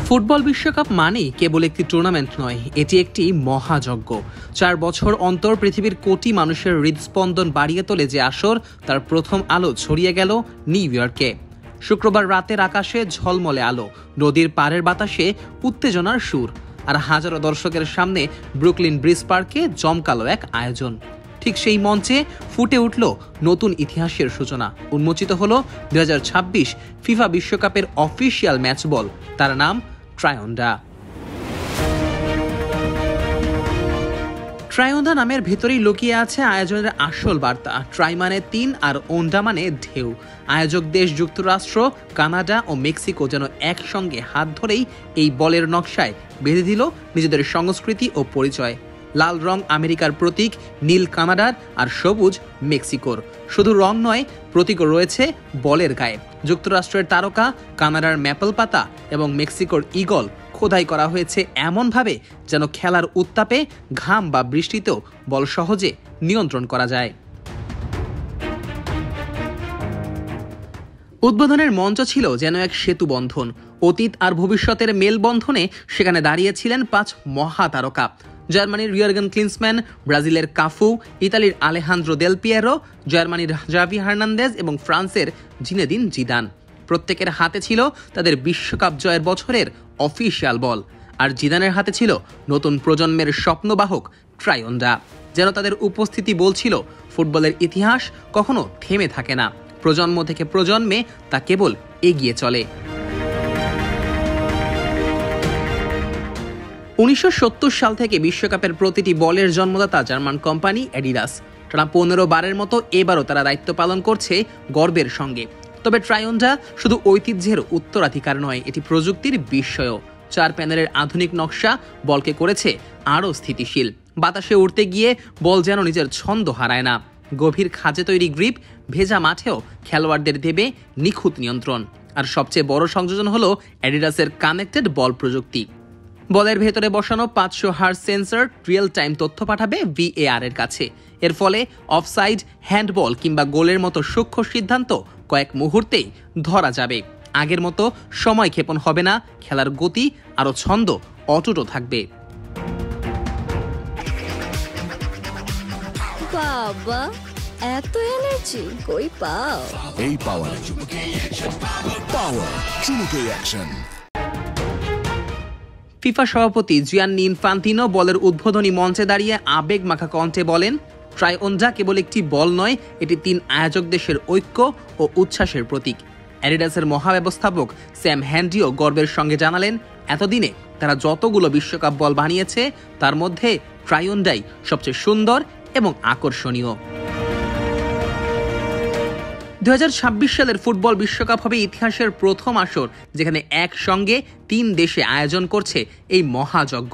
Football বিশ্বকাপ মানেই কেবল একটি টুর্নামেন্ট নয়, এটি একটি মহাযজ্ঞ। 4 বছর অন্তর পৃথিবীর কোটি মানুষের হৃদস্পন্দন বাড়িয়ে তোলে যে আসর, তার প্রথম আলো ছড়িয়ে গেল নিউ ইয়র্কে। শুক্রবার রাতের আকাশে ঝলমলে আলো, নদীর পাড়ের বাতাসে উত্তেজনার সুর, আর হাজারো দর্শকের সামনে ব্রুকলিন ব্রিজ পার্কে জমকালো এক আয়োজন। ঠিক সেই মঞ্চে ফুটে উঠল নতুন ইতিহাসের সূচনা। উন্মোচিত হল 2026 ফিফা বিশ্বকাপের অফিসিয়াল ম্যাচ বল, তার নাম ট্রায়োন্ডা। ট্রায়োন্ডা নামের ভেতরেই লুকিয়ে আছে আয়োজনের আসল বার্তা। ট্রাই মানে 3 আর ওন্ডা মানে ঢেউ। আয়োজক দেশ যুক্তরাষ্ট্র, কানাডা ও মেক্সিকো যেন একসঙ্গে হাত ধরেই এই বলের নকশায় বেঁধে দিল নিজেদের সংস্কৃতি ও পরিচয়। লাল রং আমেরিকার প্রতীক, নীল কানাডার আর সবুজ মেক্সিকোর। শুধু রং নয়, প্রতীকও রয়েছে বলের গায়ে। যুক্তরাষ্ট্রের তারকা, কানাডার ম্যাপল পাতা এবং মেক্সিকোর ঈগল খোদাই করা হয়েছে এমনভাবে যেন খেলার উত্তাপে ঘাম বা বৃষ্টিতেও বল সহজে নিয়ন্ত্রণ করা যায়। উদ্বোধনের মঞ্চ ছিল যেন এক সেতু বন্ধন, অতীত আর ভবিষ্যতের মেলবন্ধনে। সেখানে দাঁড়িয়েছিলেন 5 মহাতারকা: জার্মানির রিয়ার্গেন ক্লিন্সম্যান, ব্রাজিলের কাফু, ইতালির আলেহান্দ্রো দেল পিয়েরো, জার্মানির জাভি হার্নান্দেজ এবং ফ্রান্সের জিনেদিন জিদান। প্রত্যেকের হাতে ছিল তাদের বিশ্বকাপ জয়ের বছরের অফিসিয়াল বল, আর জিদানের হাতে ছিল নতুন প্রজন্মের স্বপ্নবাহক ট্রায়োন্ডা। যেন তাদের উপস্থিতি বলছিল, ফুটবলের ইতিহাস কখনো থেমে থাকে না, প্রজন্ম থেকে প্রজন্মে তা কেবল এগিয়ে চলে। 1970 সাল থেকে বিশ্বকাপের প্রতিটি বলের জন্মদাতা জার্মান কোম্পানি অ্যাডিডাস। টানা 15 বারের মতো এবারও তারা দায়িত্ব পালন করছে গর্বের সঙ্গে। তবে ট্রায়োন্ডা শুধু ঐতিহ্যের উত্তরাধিকার নয়, এটি প্রযুক্তির বিস্ময়ও। 4 প্যানেলের আধুনিক নকশা বলকে করেছে আরও স্থিতিশীল। বাতাসে উড়তে গিয়ে বল যেন নিজের ছন্দ হারায় না। গভীর খাঁজে তৈরি গ্রিপ ভেজা মাঠেও খেলোয়াড়দের দেবে নিখুঁত নিয়ন্ত্রণ। আর সবচেয়ে বড় সংযোজন হলো অ্যাডিডাসের কানেক্টেড বল প্রযুক্তি। বলের ভেতরে বসানো 500 হার্জ সেন্সর রিয়েল টাইম তথ্য পাঠাবে VAR এর কাছে। এর ফলে অফসাইড, হ্যান্ডবল কিংবা গোলের মতো সূক্ষ্ম সিদ্ধান্ত কয়েক মুহূর্তেই ধরা যাবে। আগের মতো সময় ক্ষেপণ হবে না, খেলার গতি আরও ছন্দ অটুট থাকবে। বাবা, এত এনার্জি কই পাও? এই পাওয়ার চুমুকে অ্যাকশন। ফিফা সভাপতি জিয়ান্নি ইনফান্তিনো বলের উদ্বোধনী মঞ্চে দাঁড়িয়ে আবেগ মাখা কণ্ঠে বলেন, ট্রায়োন্ডা কেবল একটি বল নয়, এটি 3 আয়োজক দেশের ঐক্য ও উচ্ছ্বাসের প্রতীক। অ্যাডিডাসের মহাব্যবস্থাপক স্যাম হ্যান্ডিও গর্বের সঙ্গে জানালেন, এতদিনে তারা যতগুলো বিশ্বকাপ বল বানিয়েছে তার মধ্যে ট্রায়োন্ডাই সবচেয়ে সুন্দর এবং আকর্ষণীয়। 2026 সালের ফুটবল বিশ্বকাপ হবে ইতিহাসের প্রথম আসর, যেখানে একসঙ্গে 3 দেশে আয়োজন করছে এই মহাযজ্ঞ।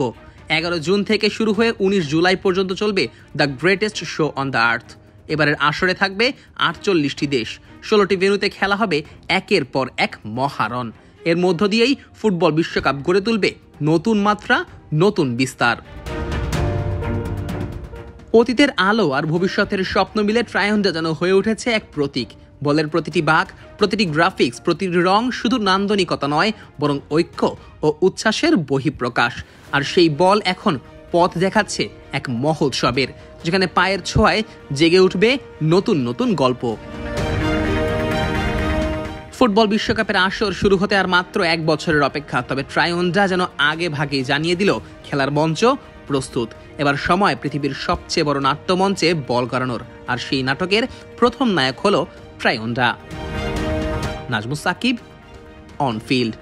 11 জুন থেকে শুরু হয়ে 19 জুলাই পর্যন্ত চলবে the greatest show on the earth. এবারের আসরে থাকবে 48টি দেশ, 16টি ভেন্যুতে খেলা হবে একের পর এক মহারণ। এর মধ্য দিয়েই ফুটবল বিশ্বকাপ গড়ে তুলবে নতুন মাত্রা, নতুন বিস্তার। অতীতের আলো আর ভবিষ্যতের স্বপ্ন মিলে ট্রায়োন্ডা যেন হয়ে উঠেছে এক প্রতীক। বলের প্রতিটি বাঁক, প্রতিটি গ্রাফিক্স, প্রতিটি রং শুধু নান্দনিকতা নয়, বরং ঐক্য ও উচ্ছ্বাসের বহিঃপ্রকাশ। আর সেই বল এখন পথ দেখাচ্ছে এক মহোৎসবের, যেখানে পায়ের ছোঁয়ায় জেগে উঠবে নতুন নতুন গল্প। ফুটবল বিশ্বকাপের আসর শুরু হতে আর মাত্র 1 বছরের অপেক্ষা। তবে ট্রায়োন্ডা যেন আগে ভাগেই জানিয়ে দিল, খেলার মঞ্চ প্রস্তুত। এবার সময় পৃথিবীর সবচেয়ে বড় নাট্যমঞ্চে বল গড়ানোর। আর সেই নাটকের প্রথম নায়ক হলো ট্রায়োন্ডা। Najmus Sakib, on field.